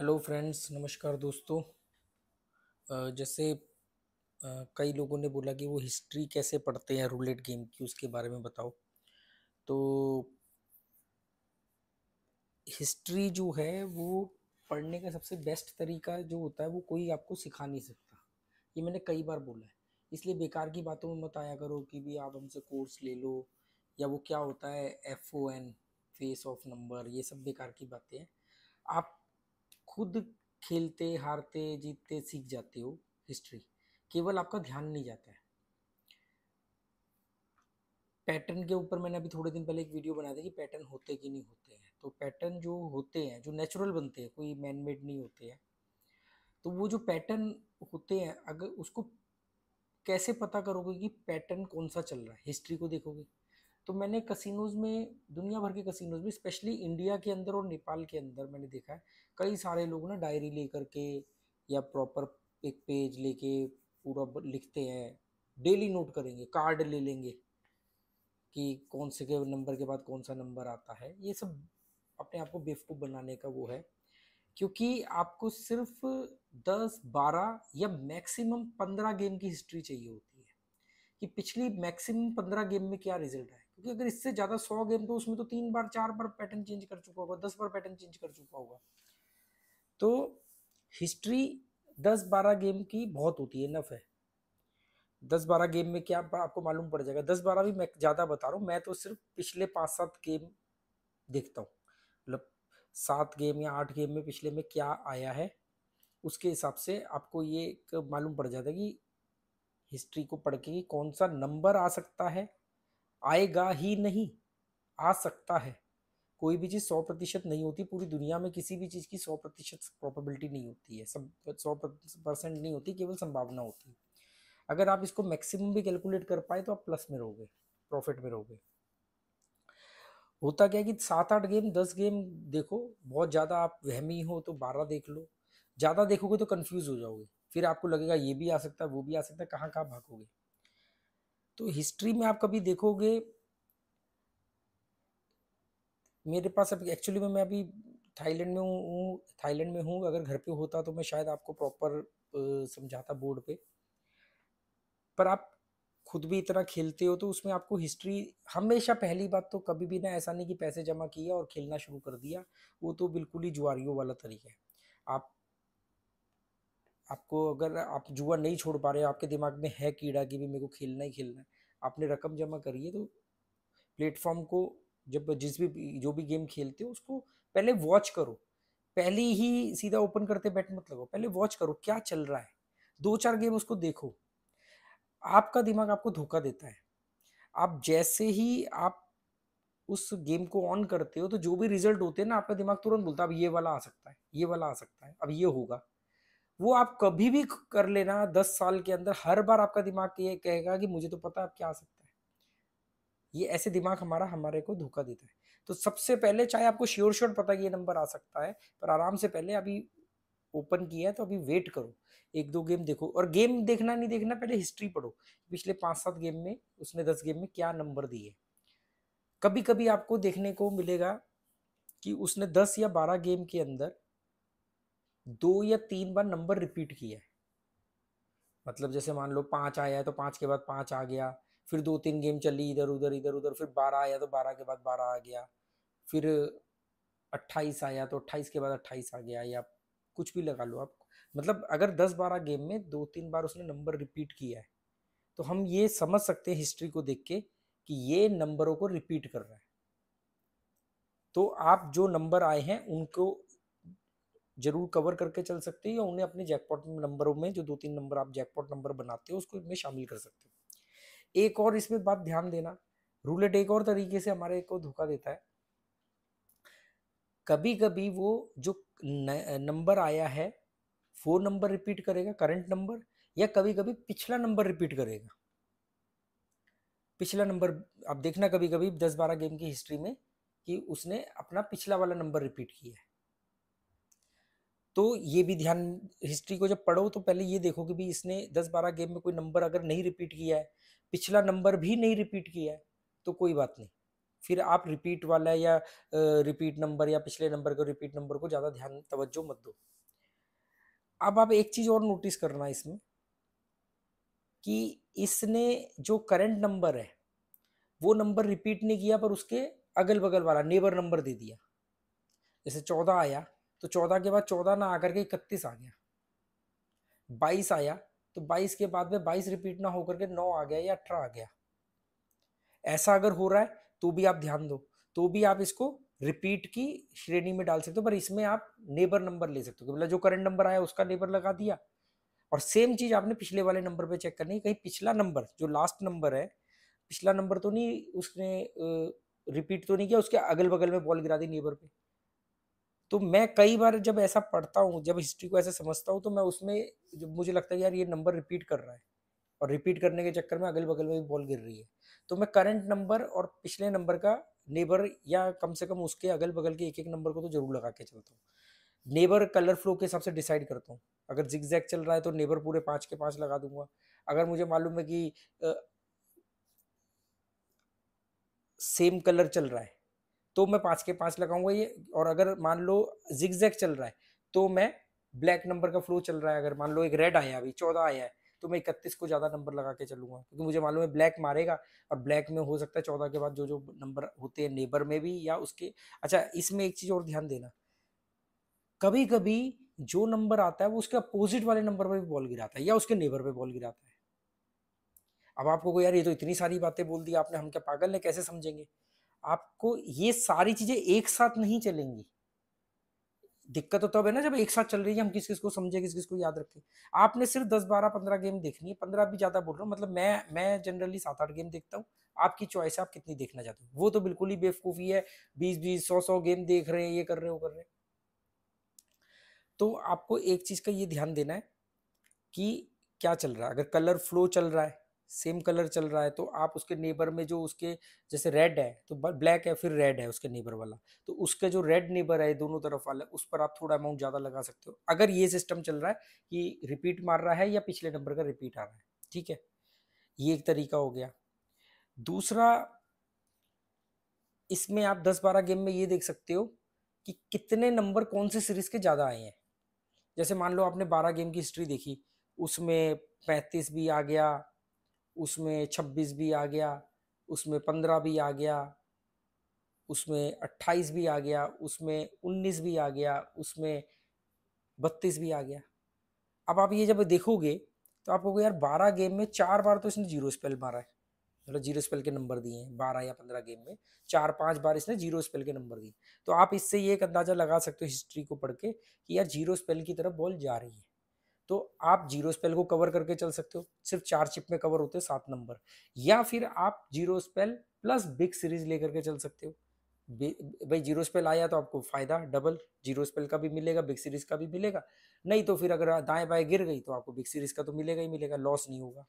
Hello friends, नमस्कार दोस्तों। जैसे कई लोगों ने बोला कि वो हिस्ट्री कैसे पढ़ते हैं रूलेट गेम की, उसके बारे में बताओ। तो हिस्ट्री जो है वो पढ़ने का सबसे बेस्ट तरीका जो होता है वो कोई आपको सिखा नहीं सकता। ये मैंने कई बार बोला है। इसलिए बेकार की बातों में मत आया करो कि भी आप हमसे कोर्स ले लो, या वो क्या होता है FON, फेस ऑफ नंबर, ये सब बेकार की बातें हैं। आप खुद खेलते हारते जीतते सीख जाते हो हिस्ट्री। केवल आपका ध्यान नहीं जाता है। पैटर्न के ऊपर मैंने अभी थोड़े दिन पहले एक वीडियो बनाया था कि पैटर्न होते कि नहीं होते हैं। तो पैटर्न जो होते हैं, जो नेचुरल बनते हैं, कोई मैन मेड नहीं होते हैं। तो वो जो पैटर्न होते हैं, अगर उसको कैसे पता करोगे कि पैटर्न कौन सा चल रहा है, हिस्ट्री को देखोगे। तो मैंने कसिनोज में, दुनिया भर के कसिनोज में, स्पेशली इंडिया के अंदर और नेपाल के अंदर मैंने देखा है कई सारे लोग ना डायरी लेकर के या प्रॉपर एक पेज लेके पूरा लिखते हैं। डेली नोट करेंगे, कार्ड ले लेंगे कि कौन से के नंबर के बाद कौन सा नंबर आता है। ये सब अपने आप को बेवकूफ़ बनाने का वो है। क्योंकि आपको सिर्फ 10 12 या मैक्सिमम 15 गेम की हिस्ट्री चाहिए होती है कि पिछली मैक्सिमम 15 गेम में क्या रिजल्ट है। क्योंकि अगर इससे ज़्यादा 100 गेम, तो उसमें तो 3 बार 4 बार पैटर्न चेंज कर चुका होगा, 10 बार पैटर्न चेंज कर चुका होगा। तो हिस्ट्री 10 12 गेम की बहुत होती है, नफ है। 10 12 गेम में क्या आपको मालूम पड़ जाएगा। 10 12 भी मैं ज़्यादा बता रहा हूँ, मैं तो सिर्फ पिछले 5 7 गेम देखता हूँ। मतलब 7 गेम या 8 गेम में पिछले में क्या आया है, उसके हिसाब से आपको ये मालूम पड़ जाता है कि हिस्ट्री को पढ़ के कौन सा नंबर आ सकता है। आएगा ही नहीं, आ सकता है। कोई भी चीज़ 100% नहीं होती। पूरी दुनिया में किसी भी चीज़ की 100% प्रोबेबिलिटी नहीं होती है। सब 100% नहीं होती, केवल संभावना होती है। अगर आप इसको मैक्सिमम भी कैलकुलेट कर पाए तो आप प्लस में रहोगे, प्रॉफिट में रहोगे। होता क्या है कि 7 8 गेम 10 गेम देखो। बहुत ज़्यादा आप वहमी हो तो 12 देख लो। ज़्यादा देखोगे तो कंफ्यूज हो जाओगे। फिर आपको लगेगा ये भी आ सकता है, वो भी आ सकता है, कहाँ कहाँ भागोगे। तो हिस्ट्री में आप कभी देखोगे, मेरे पास अभी एक्चुअली में मैं अभी थाईलैंड में हूँ। थाईलैंड में हूँ। अगर घर पे होता तो मैं शायद आपको प्रॉपर समझाता बोर्ड पे। पर आप खुद भी इतना खेलते हो तो उसमें आपको हिस्ट्री हमेशा, पहली बात तो कभी भी ना ऐसा नहीं कि पैसे जमा किए और खेलना शुरू कर दिया। वो तो बिल्कुल ही जुआरियों वाला तरीका है। आप आपको अगर आप जुआ नहीं छोड़ पा रहे हो, आपके दिमाग में है कीड़ा कि भी मेरे को खेलना ही खेलना है, आपने रकम जमा करी है, तो प्लेटफॉर्म को, जब जिस भी जो भी गेम खेलते हो उसको पहले वॉच करो। पहले ही सीधा ओपन करते बैठ मत लगो, पहले वॉच करो क्या चल रहा है। 2 4 गेम उसको देखो। आपका दिमाग आपको धोखा देता है। आप जैसे ही आप उस गेम को ऑन करते हो तो जो भी रिजल्ट होते हैं ना, आपका दिमाग तुरंत बोलता है अब ये वाला आ सकता है, ये वाला आ सकता है, अब ये होगा। वो आप कभी भी कर लेना 10 साल के अंदर, हर बार आपका दिमाग ये कहेगा कि मुझे तो पता है अब क्या आ सकता है। ये ऐसे दिमाग हमारा हमारे को धोखा देता है। तो सबसे पहले, चाहे आपको श्योर श्योर पता है कि ये नंबर आ सकता है, पर आराम से पहले, अभी ओपन किया है तो अभी वेट करो। 1 2 गेम देखो। और गेम देखना नहीं देखना, पहले हिस्ट्री पढ़ो। पिछले 5 7 गेम में उसने 10 गेम में क्या नंबर दिए। कभी कभी आपको देखने को मिलेगा कि उसने 10 या 12 गेम के अंदर 2 या 3 बार नंबर रिपीट किया है। मतलब जैसे मान लो 5 आया है तो 5 के बाद 5 आ गया। फिर 2 3 गेम चली इधर उधर इधर उधर, फिर 12 आया तो 12 के बाद 12 आ गया। फिर 28 आया तो 28 के बाद 28 आ गया, या कुछ भी लगा लो आप। मतलब अगर 10 12 गेम में 2 3 बार उसने नंबर रिपीट किया है, तो हम ये समझ सकते हैं हिस्ट्री को देख के कि ये नंबरों को रिपीट कर रहा है। तो आप जो नंबर आए हैं उनको जरूर कवर करके चल सकते हो, या उन्हें अपने जैकपॉट नंबरों में, जो 2 3 नंबर आप जैकपॉट नंबर बनाते हो, उसको इनमें शामिल कर सकते हो। एक और इसमें बात ध्यान देना, रूलेट एक और तरीके से हमारे को धोखा देता है। कभी कभी वो जो नंबर आया है वो नंबर रिपीट करेगा, करंट नंबर, या कभी कभी पिछला नंबर रिपीट करेगा। पिछला नंबर आप देखना कभी कभी 10 12 गेम की हिस्ट्री में कि उसने अपना पिछला वाला नंबर रिपीट किया है। तो ये भी ध्यान, हिस्ट्री को जब पढ़ो तो पहले ये देखो कि भी इसने 10 12 गेम में कोई नंबर अगर नहीं रिपीट किया है, पिछला नंबर भी नहीं रिपीट किया है, तो कोई बात नहीं। फिर आप रिपीट वाला या रिपीट नंबर या पिछले नंबर को रिपीट नंबर को ज़्यादा ध्यान तवज्जो मत दो। अब आप एक चीज और नोटिस करना इसमें कि इसने जो करंट नंबर है वो नंबर रिपीट नहीं किया, पर उसके अगल बगल वाला नेबर नंबर दे दिया। जैसे 14 आया तो 14 के बाद 14 ना आकर के 31 आ गया। 22 आया तो 22 के बाद में 22 रिपीट ना होकर के 9 आ गया या 18 आ गया। ऐसा अगर हो रहा है तो भी आप ध्यान दो, तो भी आप इसको रिपीट की श्रेणी में डाल सकते हो, पर इसमें आप नेबर नंबर ले सकते हो, मतलब जो करंट नंबर आया उसका नेबर लगा दिया। और सेम चीज आपने पिछले वाले नंबर पे चेक करनी है, कहीं पिछला नंबर जो लास्ट नंबर है, पिछला नंबर तो नहीं उसने रिपीट तो नहीं किया, उसके अगल बगल में बॉल गिरा दी नेबर पे। तो मैं कई बार जब ऐसा पढ़ता हूँ, जब हिस्ट्री को ऐसे समझता हूँ, तो मैं उसमें जब मुझे लगता है यार ये नंबर रिपीट कर रहा है, और रिपीट करने के चक्कर में अगल बगल में भी बॉल गिर रही है, तो मैं करंट नंबर और पिछले नंबर का नेबर या कम से कम उसके अगल बगल के एक एक नंबर को तो जरूर लगा के चलता हूँ। नेबर कलर फ्लो के हिसाब से डिसाइड करता हूँ। अगर जिगजैग चल रहा है तो नेबर पूरे 5 के 5 लगा दूंगा। अगर मुझे मालूम है कि सेम कलर चल रहा है तो मैं 5 के 5 लगाऊंगा ये। और अगर मान लो जिगजैग चल रहा है तो मैं ब्लैक नंबर का फ्लो चल रहा है, अगर मान लो एक रेड आया, अभी 14 आया है, तो मैं 31 को ज्यादा नंबर लगा के चलूंगा, क्योंकि मुझे मालूम है ब्लैक मारेगा। और ब्लैक में हो सकता है 14 के बाद जो जो नंबर होते हैं नेबर में भी या उसके। अच्छा, इसमें एक चीज और ध्यान देना, कभी कभी जो नंबर आता है वो उसके अपोजिट वाले नंबर पर भी बॉल गिराता है या उसके नेबर पे बॉल गिराता है। अब आपको कोई यार ये तो इतनी सारी बातें बोल दी आपने, हम क्या पागल है, कैसे समझेंगे? आपको ये सारी चीजें एक साथ नहीं चलेंगी। दिक्कत तो तब है ना जब एक साथ चल रही है, हम किस किस को समझे, किस किस को याद रखें। आपने सिर्फ 10 12 15 गेम देखनी है, 15 भी ज्यादा बोल रहा हूँ, मतलब मैं जनरली 7 8 गेम देखता हूँ। आपकी चॉइस है आप कितनी देखना चाहते हो, वो तो बिल्कुल ही बेवकूफी है 20 20 100 100 गेम देख रहे हैं, ये कर रहे हैं वो कर रहे हैं। तो आपको एक चीज का ये ध्यान देना है कि क्या चल रहा है। अगर कलर फ्लो चल रहा है, सेम कलर चल रहा है, तो आप उसके नेबर में जो उसके, जैसे रेड है तो ब्लैक है, फिर रेड है उसके नेबर वाला, तो उसके जो रेड नेबर है दोनों तरफ वाला, उस पर आप थोड़ा अमाउंट ज्यादा लगा सकते हो, अगर ये सिस्टम चल रहा है कि रिपीट मार रहा है या पिछले नंबर का रिपीट आ रहा है। ठीक है, ये एक तरीका हो गया। दूसरा, इसमें आप 10 12 गेम में ये देख सकते हो कि कितने नंबर कौन से सीरीज के ज्यादा आए हैं। जैसे मान लो आपने 12 गेम की हिस्ट्री देखी, उसमें 35 भी आ गया, उसमें 26 भी आ गया, उसमें 15 भी आ गया, उसमें 28 भी आ गया, उसमें 19 भी आ गया, उसमें 32 भी आ गया। अब आप ये जब देखोगे तो आप कहोगे यार 12 गेम में 4 बार तो इसने जीरो स्पेल मारा है, मतलब जीरो स्पेल के नंबर दिए हैं 12 या 15 गेम में, 4 5 बार इसने जीरो स्पेल के नंबर दिए। तो आप इससे ये एक अंदाजा लगा सकते हो हिस्ट्री को पढ़ के कि यार जीरो स्पेल की तरफ बॉल जा रही है। तो आप जीरो स्पेल को कवर करके चल सकते हो, सिर्फ 4 चिप में कवर होते हैं 7 नंबर, या फिर आप zero spell plus big series लेकर के चल सकते हो। भाई जीरो स्पेल आया तो आपको फायदा डबल, जीरो स्पेल का भी मिलेगा, बिग सीरीज का भी मिलेगा। नहीं तो फिर अगर दाएं बाएं गिर गई तो आपको बिग सीरीज का तो मिलेगा ही मिलेगा, लॉस नहीं होगा।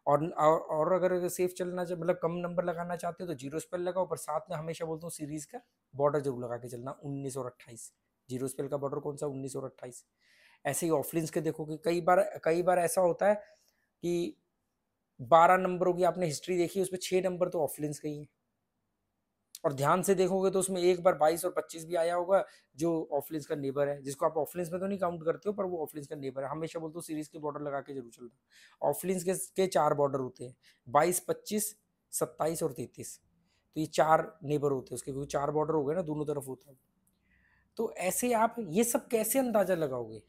और अगर सेफ चलना चाहिए, मतलब कम नंबर लगाना चाहते हो तो जीरो स्पेल लगाओ, पर साथ में हमेशा बोलता हूँ सीरीज का बॉर्डर जरूर लगा के चलना, 19 और 28। जीरो स्पेल का बॉर्डर कौन सा, 19 और 28। ऐसे ही ऑफलाइंस के देखोगे कई बार ऐसा होता है कि 12 नंबरों की आपने हिस्ट्री देखी, उसमें 6 नंबर तो ऑफलाइंस के ही हैं। और ध्यान से देखोगे तो उसमें एक बार 22 और 25 भी आया होगा, जो ऑफलाइंस का नेबर है, जिसको आप ऑफलाइंस में तो नहीं काउंट करते हो, पर वो ऑफलाइंस का नेबर है। हमेशा बोलते हो सीरीज के बॉर्डर लगा के जरूर चलना। ऑफलाइंस के 4 बॉर्डर होते हैं, 22 25 27 और 33। तो ये 4 नेबर होते हैं उसके, क्योंकि 4 बॉर्डर हो गए ना, दोनों तरफ होता है। तो ऐसे आप ये सब कैसे अंदाजा लगाओगे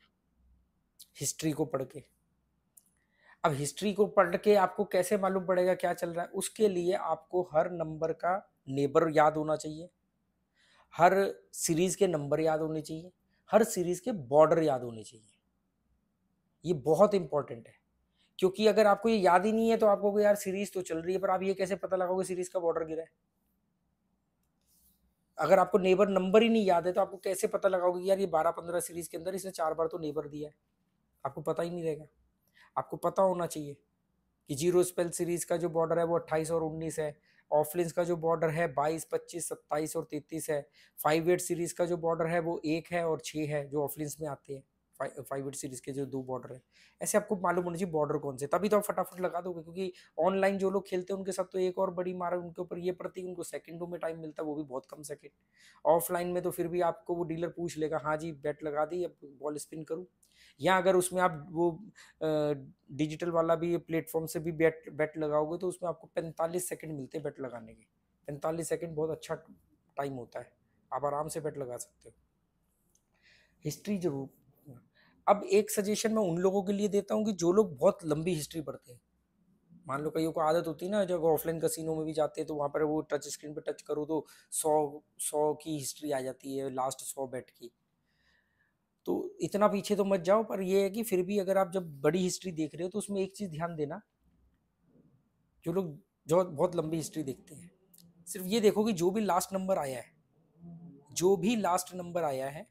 हिस्ट्री को पढ़ के? अब हिस्ट्री को पढ़ के आपको कैसे मालूम पड़ेगा क्या चल रहा है? उसके लिए आपको हर नंबर का नेबर याद होना चाहिए, हर सीरीज के नंबर याद होने चाहिए, हर सीरीज के बॉर्डर याद होने चाहिए। ये बहुत इंपॉर्टेंट है, क्योंकि अगर आपको ये याद ही नहीं है तो आपको यार सीरीज तो चल रही है, पर आप ये कैसे पता लगाओगे सीरीज का बॉर्डर गिरा है? अगर आपको नेबर नंबर ही नहीं याद है तो आपको कैसे पता लगाओगे यार ये 12 15 सीरीज के अंदर इसने 4 बार तो नेबर दिया है? आपको पता ही नहीं रहेगा। आपको पता होना चाहिए कि जीरो स्पेल सीरीज का जो बॉर्डर है वो 28 और 19 है, ऑफलिंस का जो बॉर्डर है 22 25 27 और 33 है, 5 8 सीरीज का जो बॉर्डर है वो 1 है और 6 है जो ऑफलिंस में आते हैं 5-8 सीरीज के जो 2 बॉर्डर है, ऐसे आपको मालूम होना चाहिए बॉर्डर कौन से, तभी तो आप फटाफट लगा दोगे। क्योंकि ऑनलाइन जो लोग खेलते हैं उनके साथ तो एक और बड़ी मार है उनके ऊपर ये पड़ती है, उनको सेकंडों में टाइम मिलता है, वो भी बहुत कम सेकंड। ऑफलाइन में तो फिर भी आपको वो डीलर पूछ लेगा, हाँ जी बेट लगा दी, अब बॉल स्पिन करूँ। या अगर उसमें आप वो डिजिटल वाला भी प्लेटफॉर्म से भी बेट बेट लगाओगे तो उसमें आपको 45 सेकंड मिलते हैं बेट लगाने के। 45 सेकंड बहुत अच्छा टाइम होता है, आप आराम से बेट लगा सकते हो। हिस्ट्री जरूर। अब एक सजेशन मैं उन लोगों के लिए देता हूँ कि जो लोग बहुत लंबी हिस्ट्री पढ़ते हैं। मान लो कईयों को आदत होती है ना, जब ऑफलाइन कसिनो में भी जाते हैं तो वहाँ पर वो टच स्क्रीन पे टच करो तो 100 की हिस्ट्री आ जाती है, लास्ट 100 बेट की। तो इतना पीछे तो मत जाओ, पर ये है कि फिर भी अगर आप जब बड़ी हिस्ट्री देख रहे हो तो उसमें एक चीज़ ध्यान देना, जो लोग जो बहुत लंबी हिस्ट्री देखते हैं, सिर्फ ये देखो कि जो भी लास्ट नंबर आया है, जो भी लास्ट नंबर आया है,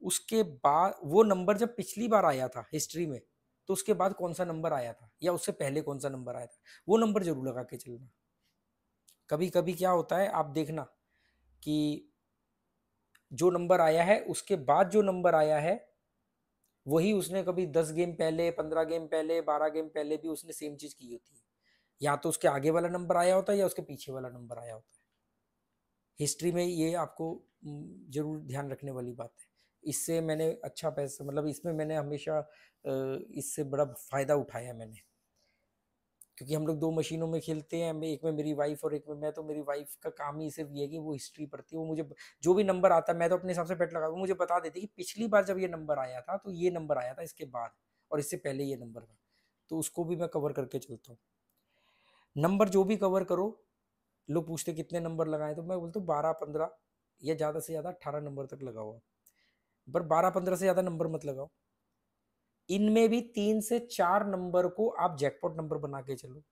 उसके बाद वो नंबर जब पिछली बार आया था हिस्ट्री में, तो उसके बाद कौन सा नंबर आया था या उससे पहले कौन सा नंबर आया था, वो नंबर जरूर लगा के चलना। कभी कभी क्या होता है आप देखना कि जो नंबर आया है उसके बाद जो नंबर आया है वही उसने कभी 10 गेम पहले, 15 गेम पहले, 12 गेम पहले भी उसने सेम चीज की होती है। या तो उसके आगे वाला नंबर आया होता है या उसके पीछे वाला नंबर आया होता है। हिस्ट्री में ये आपको जरूर ध्यान रखने वाली बात है। इससे मैंने अच्छा पैसा, मतलब इसमें मैंने हमेशा इससे बड़ा फायदा उठाया मैंने। क्योंकि हम लोग 2 मशीनों में खेलते हैं, एक में मेरी वाइफ और एक में मैं, तो मेरी वाइफ का काम ही सिर्फ ये है कि वो हिस्ट्री पढ़ती है। वो मुझे जो भी नंबर आता है मैं तो अपने हिसाब से बेट लगा, वो मुझे बता देती है कि पिछली बार जब ये नंबर आया था तो ये नंबर आया था इसके बाद, और इससे पहले ये नंबर था। तो उसको भी मैं कवर करके चलता हूँ। नंबर जो भी कवर करो, लोग पूछते कितने नंबर लगाए, तो मैं बोलता हूँ 12-15 या ज़्यादा से ज़्यादा 18 नंबर तक लगाओ आप। पर 12-15 से ज़्यादा नंबर मत लगाओ। इनमें भी 3 से 4 नंबर को आप जैकपॉट नंबर बना के चलो।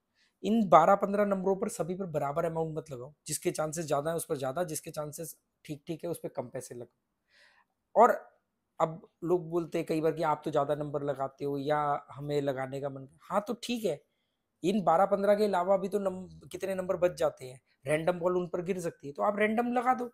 इन 12-15 नंबरों पर सभी पर बराबर अमाउंट मत लगाओ। जिसके चांसेस ज्यादा है उस पर ज्यादा, जिसके चांसेस ठीक ठीक है उस पर कम पैसे लगाओ। और अब लोग बोलते हैं कई बार कि आप तो ज्यादा नंबर लगाते हो या हमें लगाने का मन, हाँ तो ठीक है। इन 12-15 के अलावा भी तो कितने नंबर बच जाते हैं। रैंडम बॉल उन पर गिर सकती है तो आप रैंडम लगा दो।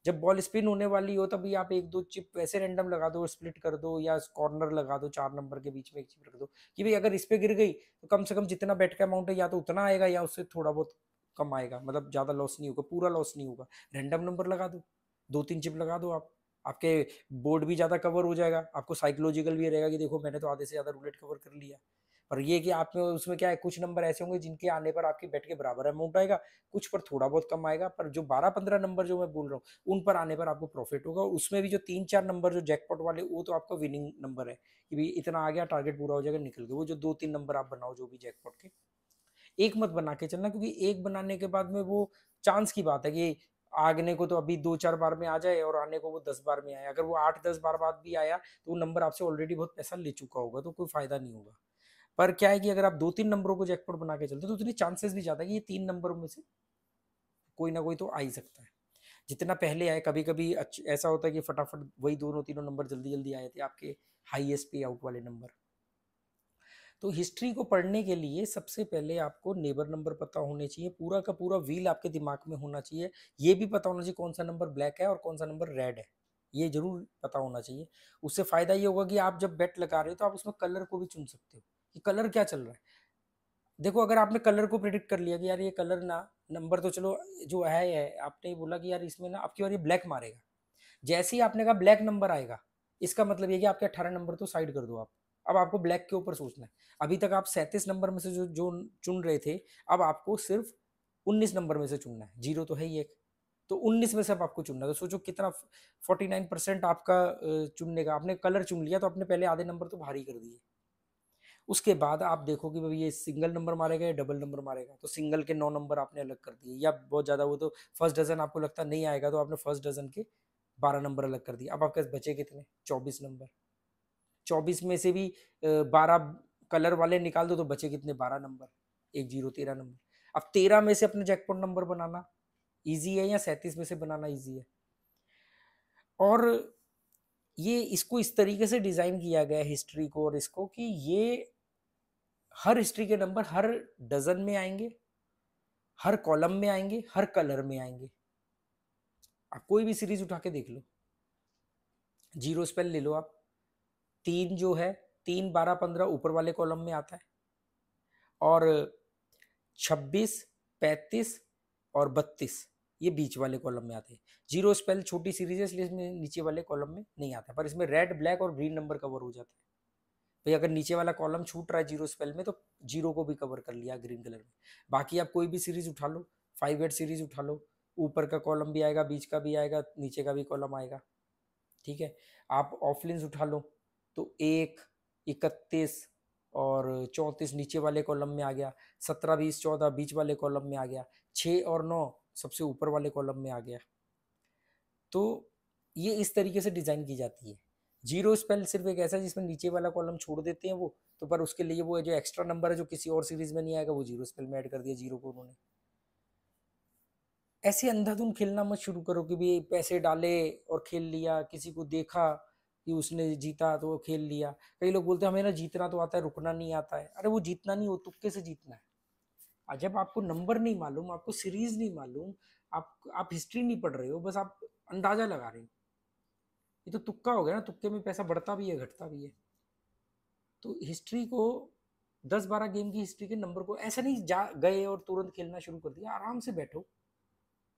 जब बॉल स्पिन होने वाली हो तभी आप 1-2 चिप ऐसे रैंडम लगा दो, स्प्लिट कर दो या कॉर्नर लगा दो, 4 नंबर के बीच में एक चिप रख दो कि भाई अगर इस पे गिर गई तो कम से कम जितना बेट का अमाउंट है या तो उतना आएगा या उससे थोड़ा बहुत कम आएगा, मतलब ज्यादा लॉस नहीं होगा, पूरा लॉस नहीं होगा। रैंडम नंबर लगा दो, 2-3 चिप लगा दो आप, आपके बोर्ड भी ज्यादा कवर हो जाएगा, आपको साइकोलॉजिकल भी रहेगा कि देखो मैंने तो आधे से ज्यादा रूलेट कवर कर लिया। और ये कि आप में उसमें क्या है, कुछ नंबर ऐसे होंगे जिनके आने पर आपकी बेट के बराबर अमाउंट आएगा, कुछ पर थोड़ा बहुत कम आएगा, पर जो 12-15 नंबर जो मैं बोल रहा हूँ उन पर आने पर आपको प्रॉफिट होगा। उसमें भी जो 3-4 नंबर जो जैकपॉट वाले, वो तो आपका विनिंग नंबर है कि भाई इतना आ गया, टारगेट पूरा हो जाएगा, निकल गया। वो जो 2-3 नंबर आप बनाओ जो भी जैकपॉट के, एक मत बना के चलना, क्योंकि एक बनाने के बाद में वो चांस की बात है कि आगने को तो अभी 2-4 बार में आ जाए और आने को वो 10 बार में आए। अगर वो 8-10 बार बाद भी आया तो वो नंबर आपसे ऑलरेडी बहुत पैसा ले चुका होगा, तो कोई फायदा नहीं होगा। पर क्या है कि अगर आप 2-3 नंबरों को जैकपॉट बना के चलते हो तो उतनी चांसेस भी ज्यादा है कि ये 3 नंबरों में से कोई ना कोई तो आ ही सकता है। जितना पहले आए, कभी कभी ऐसा होता है कि फटाफट वही दोनों तीनों नंबर जल्दी जल्दी आए थे आपके हाईएस्ट पे आउट वाले नंबर। तो हिस्ट्री को पढ़ने के लिए सबसे पहले आपको नेबर नंबर पता होने चाहिए, पूरा का पूरा व्हील आपके दिमाग में होना चाहिए। ये भी पता होना चाहिए कौन सा नंबर ब्लैक है और कौन सा नंबर रेड है, ये जरूर पता होना चाहिए। उससे फायदा ये होगा कि आप जब बेट लगा रहे हो तो आप उसमें कलर को भी चुन सकते हो कि कलर क्या चल रहा है। देखो अगर आपने कलर को प्रिडिक्ट कर लिया कि यार ये कलर ना, नंबर तो चलो जो है आपने ये बोला कि यार इसमें ना आपकी बार ये ब्लैक मारेगा, जैसे ही आपने कहा ब्लैक नंबर आएगा, इसका मतलब ये कि आपके 18 नंबर तो साइड कर दो आप। अब आपको ब्लैक के ऊपर सोचना है। अभी तक आप 37 नंबर में से जो जो चुन रहे थे, अब आपको सिर्फ 19 नंबर में से चुनना है, जीरो तो है ही एक, तो 19 में से अब आपको चुनना है। तो सोचो कितना 49% आपका चुनने का, आपने कलर चुन लिया तो आपने पहले आधे नंबर तो भारी कर दिए। उसके बाद आप देखो कि भाई ये सिंगल नंबर मारेगा या डबल नंबर मारेगा, तो सिंगल के 9 नंबर आपने अलग कर दिए, या बहुत ज्यादा वो तो फर्स्ट डजन आपको लगता नहीं आएगा तो आपने फर्स्ट डजन के 12 नंबर अलग कर दिए। अब आपके पास बचे कितने, 24 नंबर। 24 में से भी 12 कलर वाले निकाल दो तो बचे कितने, 12 नंबर, एक जीरो, 13 नंबर। अब 13 में से अपने जैकपॉट नंबर बनाना इजी है या 37 में से बनाना इजी है। और ये इसको इस तरीके से डिजाइन किया गया है हिस्ट्री को और इसको, कि ये हर हिस्ट्री के नंबर हर डजन में आएंगे, हर कॉलम में आएंगे, हर कलर में आएंगे। आप कोई भी सीरीज उठा के देख लो, जीरो स्पेल ले लो आप, 3 जो है 3, 12, 15 ऊपर वाले कॉलम में आता है और 26, 35 और 32 ये बीच वाले कॉलम में आते हैं। जीरो स्पेल छोटी सीरीज है इसलिए इसमें नीचे वाले कॉलम में नहीं आता, पर इसमें रेड, ब्लैक और ग्रीन नंबर कवर हो जाता है। भाई अगर नीचे वाला कॉलम छूट रहा है जीरो स्पेल में तो जीरो को भी कवर कर लिया ग्रीन कलर में। बाकी आप कोई भी सीरीज उठा लो, 5-8 सीरीज उठा लो, ऊपर का कॉलम भी आएगा, बीच का भी आएगा, नीचे का भी कॉलम आएगा। ठीक है, आप ऑफलाइन उठा लो तो 1, 31 और 34 नीचे वाले कॉलम में आ गया, 17, 20, 14 बीच वाले कॉलम में आ गया, 6 और 9 सबसे ऊपर वाले कॉलम में आ गया। तो ये इस तरीके से डिजाइन की जाती है। जीरो स्पेल सिर्फ एक ऐसा है जिसमें नीचे वाला कॉलम छोड़ देते हैं वो, तो पर उसके लिए वो जो एक्स्ट्रा नंबर है जो किसी और सीरीज में नहीं आएगा वो जीरो स्पेल में ऐड कर दिया जीरो को उन्होंने। ऐसे अंधाधुन खेलना मत शुरू करो कि भी पैसे डाले और खेल लिया, किसी को देखा कि उसने जीता तो वो खेल लिया। कई लोग बोलते हैं हमें ना जीतना तो आता है, रुकना नहीं आता है। अरे वो जीतना नहीं, वो तुक्के से जीतना है। और जब आपको नंबर नहीं मालूम, आपको सीरीज नहीं मालूम, आप हिस्ट्री नहीं पढ़ रहे हो, बस आप अंदाजा लगा रहे हो, ये तो तुक्का हो गया ना। तुक्के में पैसा बढ़ता भी है घटता भी है। तो हिस्ट्री को 10-12 गेम की हिस्ट्री के नंबर को ऐसा नहीं जा गए और तुरंत खेलना शुरू कर दिया। आराम से बैठो,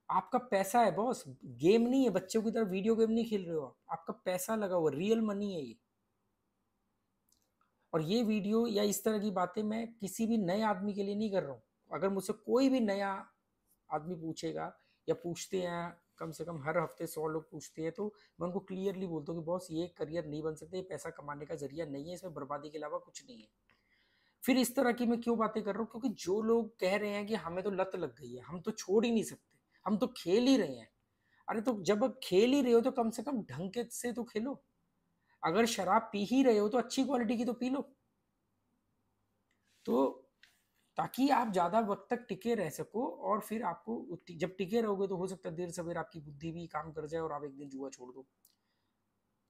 आपका पैसा है बॉस, गेम नहीं है, बच्चों की तरह वीडियो गेम नहीं खेल रहे हो आप, आपका पैसा लगा हुआ, रियल मनी है ये। और ये वीडियो या इस तरह की बातें मैं किसी भी नए आदमी के लिए नहीं कर रहा हूँ। अगर मुझसे कोई भी नया आदमी पूछेगा या पूछते हैं, कम से कम हर हफ्ते 100 लोग पूछते हैं, तो मैं उनको क्लियरली बोलता हूँ कि बॉस ये करियर नहीं बन सकते, ये पैसा कमाने का जरिया नहीं है, इसमें बर्बादी के अलावा कुछ नहीं है। फिर इस तरह की मैं क्यों बातें कर रहा हूँ, क्योंकि जो लोग कह रहे हैं कि हमें तो लत लग गई है, हम तो छोड़ ही नहीं सकते, हम तो खेल ही रहे हैं। अरे तो जब खेल ही रहे हो तो कम से कम ढंग के से तो खेलो। अगर शराब पी ही रहे हो तो अच्छी क्वालिटी की तो पी लो, तो ताकि आप ज्यादा वक्त तक टिके रह सको। और फिर आपको जब टिके रहोगे तो हो सकता है देर सवेर आपकी बुद्धि भी काम कर जाए और आप एक दिन जुआ छोड़ दो।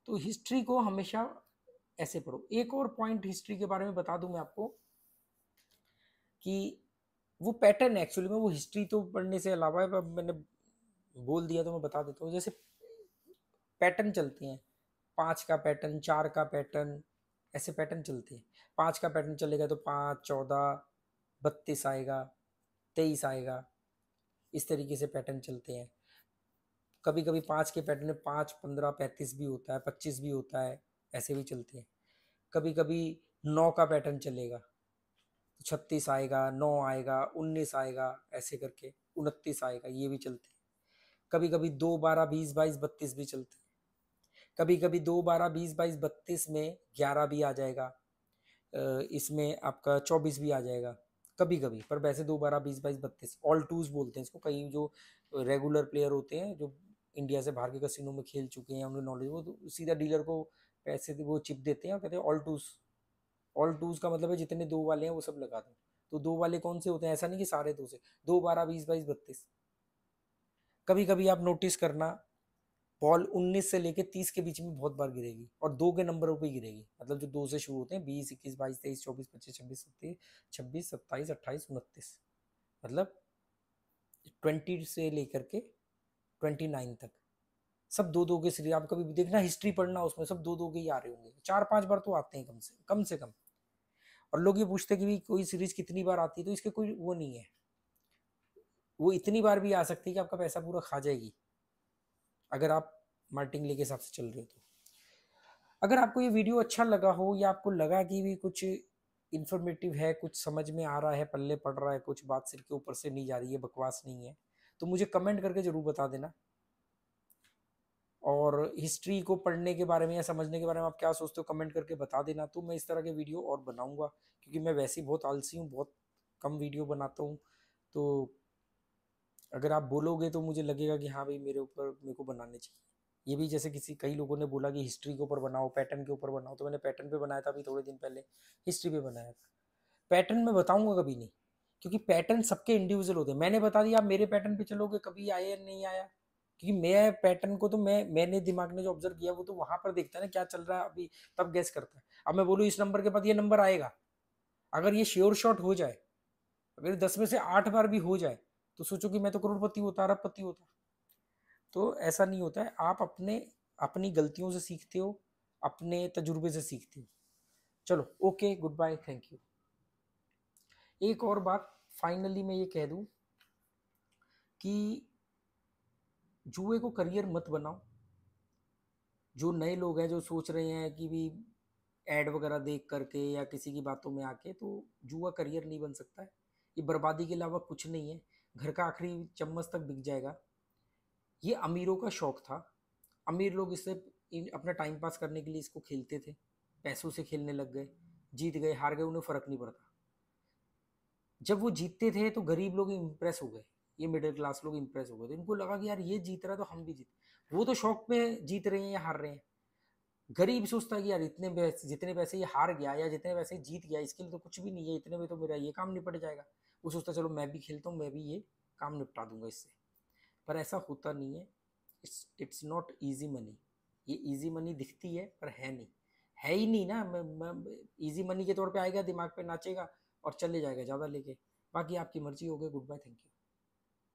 तो हिस्ट्री को हमेशा ऐसे पढ़ो। एक और पॉइंट हिस्ट्री के बारे में बता दूं मैं आपको कि वो पैटर्न एक्चुअली में, वो हिस्ट्री तो पढ़ने से अलावा है, मैंने बोल दिया तो मैं बता देता हूँ। जैसे पैटर्न चलते हैं, 5 का पैटर्न, 4 का पैटर्न, ऐसे पैटर्न चलते हैं। 5 का पैटर्न चलेगा तो 5, 14, 32 आएगा, 23 आएगा, इस तरीके से पैटर्न चलते हैं। कभी कभी 5 के पैटर्न में 5, 15, 35 भी होता है, 25 भी होता है, ऐसे भी चलते हैं। कभी कभी 9 का पैटर्न चलेगा तो 36 आएगा, 9 आएगा, 19 आएगा, ऐसे करके 29 आएगा, ये भी चलते हैं। कभी कभी 2, 12, 20, 22, 32 भी चलते हैं। कभी कभी 2, 12, 20, 22, 32 में 11 भी आ जाएगा, इसमें आपका 24 भी आ जाएगा कभी कभी। पर वैसे 2, 12, 20, 22, 32 ऑल टूज बोलते हैं इसको। कई जो रेगुलर प्लेयर होते हैं जो इंडिया से बाहर के कसिनो में खेल चुके हैं, उन्हें नॉलेज, वो तो सीधा डीलर को पैसे वो चिप देते हैं और कहते हैं ऑल टूज। ऑल टूज का मतलब है जितने दो वाले हैं वो सब लगा दो। तो दो वाले कौन से होते हैं, ऐसा नहीं कि सारे दो से, 2, 12, 20, 22, 32। कभी कभी आप नोटिस करना, बॉल 19 से लेके 30 के बीच में बहुत बार गिरेगी और 2 के नंबरों पे गिरेगी। मतलब जो 2 से शुरू होते हैं, 20, 21, 22, 23, 24, 25, 26, 27, 27, 28, 29, मतलब 20 से लेकर के 29 तक सब 2-2 के सीरीज। आप कभी भी देखना, हिस्ट्री पढ़ना, उसमें सब 2-2 के ही आ रहे होंगे, 4-5 बार तो आते हैं कम से कम। और लोग ये पूछते हैं कि भी कोई सीरीज कितनी बार आती है, तो इसके कोई वो नहीं है। वो इतनी बार भी आ सकती है कि आपका पैसा पूरा खा जाएगी अगर आप मार्टिंगले के हिसाब से चल रहे हो तो। अगर आपको ये वीडियो अच्छा लगा हो या आपको लगा कि भी कुछ इन्फॉर्मेटिव है, कुछ समझ में आ रहा है, पल्ले पड़ रहा है, कुछ बात सिर के ऊपर से नहीं जा रही है, बकवास नहीं है, तो मुझे कमेंट करके ज़रूर बता देना। और हिस्ट्री को पढ़ने के बारे में या समझने के बारे में आप क्या सोचते हो, कमेंट करके बता देना। तो मैं इस तरह के वीडियो और बनाऊंगा, क्योंकि मैं वैसे ही बहुत आलसी हूँ, बहुत कम वीडियो बनाता हूँ। तो अगर आप बोलोगे तो मुझे लगेगा कि हाँ भाई मेरे को बनाने चाहिए। ये भी जैसे कई लोगों ने बोला कि हिस्ट्री के ऊपर बनाओ, पैटर्न के ऊपर बनाओ, तो मैंने पैटर्न पे बनाया था अभी थोड़े दिन पहले, हिस्ट्री पे बनाया था। पैटर्न में बताऊंगा कभी नहीं, क्योंकि पैटर्न सबके इंडिविजुअल होते हैं। मैंने बता दिया, आप मेरे पैटर्न पे चलोगे, कभी आया या नहीं आया, क्योंकि मैं पैटर्न को तो मैंने दिमाग ने जो ऑब्जर्व किया वो तो वहां पर देखता है ना क्या चल रहा है अभी, तब गैस करता है। अब मैं बोलूँ इस नंबर के बाद ये नंबर आएगा, अगर ये श्योर शॉट हो जाए, अगर 10 में से 8 बार भी हो जाए, तो सोचो कि मैं तो करोड़पति होता, अरबपति होता। तो ऐसा नहीं होता है। आप अपनी गलतियों से सीखते हो, अपने तजुर्बे से सीखती हूँ। चलो okay, goodbye, thank you. एक और बात फाइनली मैं ये कह दूं कि जुए को करियर मत बनाओ। जो नए लोग हैं जो सोच रहे हैं कि भी ऐड वगैरह देख करके या किसी की बातों में आके, तो जुआ करियर नहीं बन सकता है। ये बर्बादी के अलावा कुछ नहीं है। घर का आखिरी चम्मच तक बिक जाएगा। ये अमीरों का शौक था। अमीर लोग इससे अपना टाइम पास करने के लिए इसको खेलते थे, पैसों से खेलने लग गए, जीत गए हार गए उन्हें फ़र्क नहीं पड़ता। जब वो जीतते थे तो गरीब लोग इम्प्रेस हो गए, ये मिडिल क्लास लोग इम्प्रेस हो गए, तो इनको लगा कि यार ये जीत रहा है तो हम भी जीत। वो तो शौक में जीत रहे हैं या हार रहे हैं। गरीब सोचता है कि यार इतने पैसे, जितने पैसे ये हार गया या जितने पैसे जीत गया इसके लिए तो कुछ भी नहीं है, इतने में तो मेरा ये काम निपट जाएगा। वो सोचता है चलो मैं भी खेलता हूँ, मैं भी ये काम निपटा दूंगा इससे। पर ऐसा होता नहीं है। It's not easy money. ये ईजी मनी दिखती है पर है नहीं, है ही नहीं ना। ईजी मनी के तौर पे आएगा, दिमाग पे नाचेगा और चले जाएगा ज़्यादा लेके। बाकी आपकी मर्जी हो गई। Goodbye, thank you.